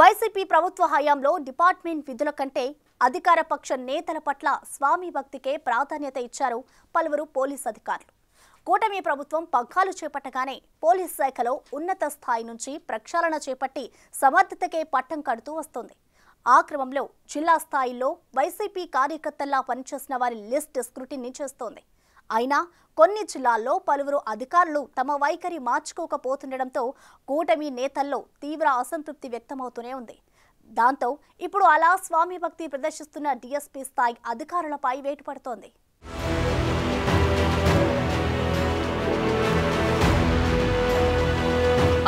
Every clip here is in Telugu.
వైసీపీ ప్రభుత్వ హయాంలో డిపార్ట్మెంట్ విధుల కంటే అధికార పక్ష నేతల పట్ల స్వామి భక్తికే ప్రాధాన్యత ఇచ్చారు పలువురు పోలీస్ అధికారులు. కూటమి ప్రభుత్వం పగ్గాలు చేపట్టగానే పోలీస్ శాఖలో ఉన్నత స్థాయి నుంచి ప్రక్షాళన చేపట్టి సమర్థతకే పట్టం కడుతూ వస్తోంది. ఆ క్రమంలో జిల్లా స్థాయిలో వైసీపీ కార్యకర్తల్లా పనిచేసిన వారి లిస్ట్ స్క్రూటినీ చేస్తోంది. అయినా కొన్ని జిల్లాల్లో పలువురు అధికారులు తమ వైఖరి మార్చుకోకపోతుండటంతో కూటమి నేతల్లో తీవ్ర అసంతృప్తి వ్యక్తమవుతూనే ఉంది. దాంతో ఇప్పుడు అలా స్వామి భక్తి ప్రదర్శిస్తున్న డీఎస్పీ స్థాయి అధికారులపై వేటు పడుతోంది.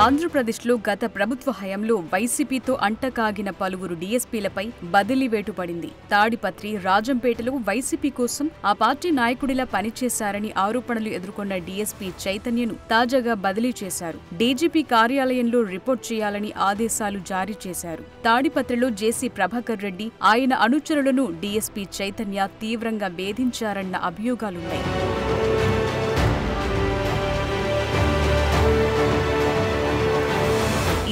ఆంధ్రప్రదేశ్లో గత ప్రభుత్వ హయాంలో వైసీపీతో అంటకాగిన పలువురు డీఎస్పీలపై బదిలీ వేటు పడింది. తాడిపత్రి, రాజంపేటలో వైసీపీ కోసం ఆ పార్టీ నాయకుడిలా పనిచేశారని ఆరోపణలు ఎదుర్కొన్న డీఎస్పీ చైతన్యను తాజాగా బదిలీ చేశారు. డీజీపీ కార్యాలయంలో రిపోర్ట్ చేయాలని ఆదేశాలు జారీ చేశారు. తాడిపత్రిలో జేసీ ప్రభాకర్ రెడ్డి, ఆయన అనుచరులను డీఎస్పీ చైతన్య తీవ్రంగా వేధించారన్న అభియోగాలున్నాయి.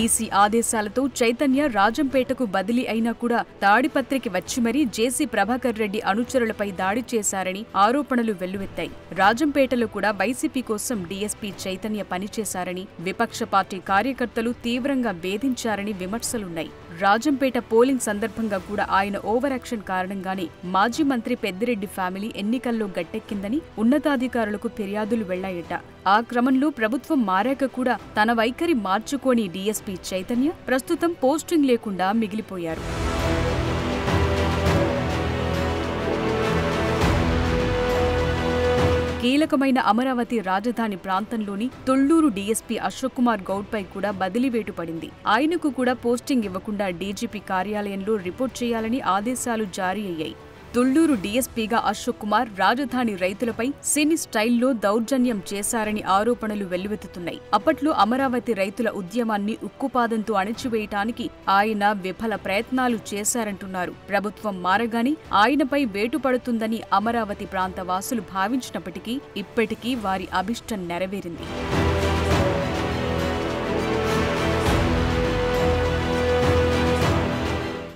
ఈసీ ఆదేశాలతో చైతన్య రాజంపేటకు బదిలీ అయినా కూడా తాడిపత్రికి వచ్చి మరీ జేసీ ప్రభాకర్ రెడ్డి అనుచరులపై దాడి చేశారని ఆరోపణలు వెల్లువెత్తాయి. రాజంపేటలో కూడా వైసీపీ కోసం డీఎస్పీ చైతన్య పనిచేశారని, విపక్ష పార్టీ కార్యకర్తలు తీవ్రంగా వేధించారని విమర్శలున్నాయి. రాజంపేట పోలింగ్ సందర్భంగా కూడా ఆయన ఓవర్ యాక్షన్ కారణంగానే మాజీ మంత్రి పెద్దిరెడ్డి ఫ్యామిలీ ఎన్నికల్లో గట్టెక్కిందని ఉన్నతాధికారులకు ఫిర్యాదులు వెళ్లాయట. ఆ క్రమంలో ప్రభుత్వం మారాక కూడా తన వైఖరి మార్చుకోని డీఎస్పీ చైతన్య ప్రస్తుతం పోస్టింగ్ లేకుండా మిగిలిపోయారు. కీలకమైన అమరావతి రాజధాని ప్రాంతంలోని తొళ్లూరు డీఎస్పీ అశోక్ కుమార్ గౌడ్పై కూడా బదిలీ వేటు పడింది. ఆయనకు కూడా పోస్టింగ్ ఇవ్వకుండా డీజీపీ కార్యాలయంలో రిపోర్ట్ చేయాలని ఆదేశాలు జారీ అయ్యాయి. తొళ్లూరు డీఎస్పీగా అశోక్ కుమార్ రాజధాని రైతులపై సినీ స్టైల్లో దౌర్జన్యం చేశారని ఆరోపణలు వెల్లువెత్తుతున్నాయి. అప్పట్లో అమరావతి రైతుల ఉద్యమాన్ని ఉక్కుపాదంతో అణచివేయటానికి ఆయన విఫల ప్రయత్నాలు చేశారంటున్నారు. ప్రభుత్వం మారగానే ఆయనపై వేటు పడుతుందని అమరావతి ప్రాంత వాసులు భావించినప్పటికీ ఇప్పటికీ వారి అభిష్టం నెరవేరింది.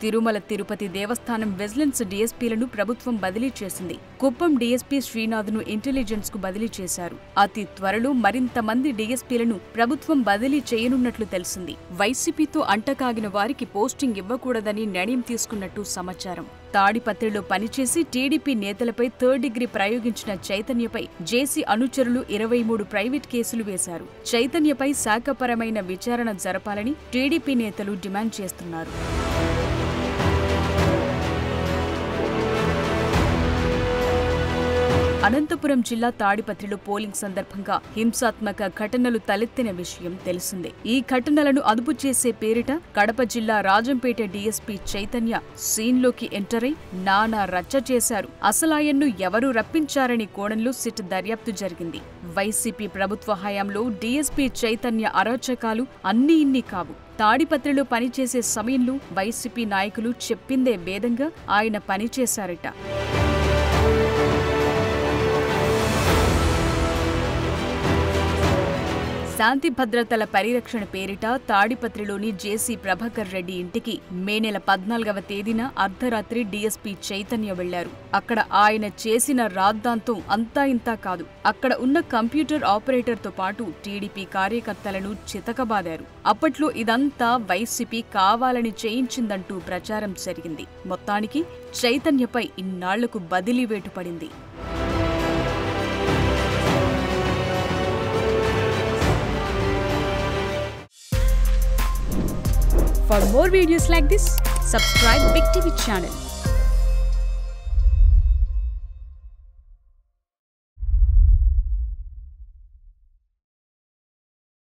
తిరుమల తిరుపతి దేవస్థానం విజిలెన్స్ డీఎస్పీలను ప్రభుత్వం బదిలీ చేసింది. కుప్పం డీఎస్పీ శ్రీనాథ్ను ఇంటెలిజెన్స్ కు బదిలీ చేశారు. అతి త్వరలో మరింత మంది డీఎస్పీలను ప్రభుత్వం బదిలీ చేయనున్నట్లు తెలిసింది. వైసీపీతో అంటకాగిన వారికి పోస్టింగ్ ఇవ్వకూడదని నిర్ణయం తీసుకున్నట్టు సమాచారం. తాడిపత్రిలో పనిచేసి టీడీపీ నేతలపై థర్డ్ డిగ్రీ ప్రయోగించిన చైతన్యపై జేసీ అనుచరులు 23 ప్రైవేట్ కేసులు వేశారు. చైతన్యపై శాఖపరమైన విచారణ జరపాలని టీడీపీ నేతలు డిమాండ్ చేస్తున్నారు. అనంతపురం జిల్లా తాడిపత్రిలో పోలింగ్ సందర్భంగా హింసాత్మక ఘటనలు తలెత్తిన విషయం తెలిసిందే. ఈ ఘటనలను అదుపు చేసే పేరిట కడప జిల్లా రాజంపేట డీఎస్పీ చైతన్య సీన్లోకి ఎంటర్ అయి నానా రచ్చ చేశారు. అసలాయన్ను ఎవరు రప్పించారనే కోణంలో సిట్ దర్యాప్తు జరిగింది. వైసీపీ ప్రభుత్వ హయాంలో డీఎస్పీ చైతన్య అరాచకాలు అన్నీ ఇన్ని కావు. తాడిపత్రిలో పనిచేసే సమయంలో వైసీపీ నాయకులు చెప్పిందే వేదంగా ఆయన పనిచేశారట. శాంతి భద్రతల పరిరక్షణ పేరిట తాడిపత్రిలోని జేసీ ప్రభాకర్ రెడ్డి ఇంటికి మే నెల 14వ తేదీన అర్ధరాత్రి డీఎస్పీ చైతన్య వెళ్లారు. అక్కడ ఆయన చేసిన రాద్ధాంతం అంతా ఇంతా కాదు. అక్కడ ఉన్న కంప్యూటర్ ఆపరేటర్తో పాటు టీడీపీ కార్యకర్తలను చితకబాదారు. అప్పట్లో ఇదంతా వైసీపీ కావాలని చేయించిందంటూ ప్రచారం జరిగింది. మొత్తానికి చైతన్యపై ఇన్నాళ్లకు బదిలీ వేటు పడింది. For more videos like this, subscribe Big TV channel.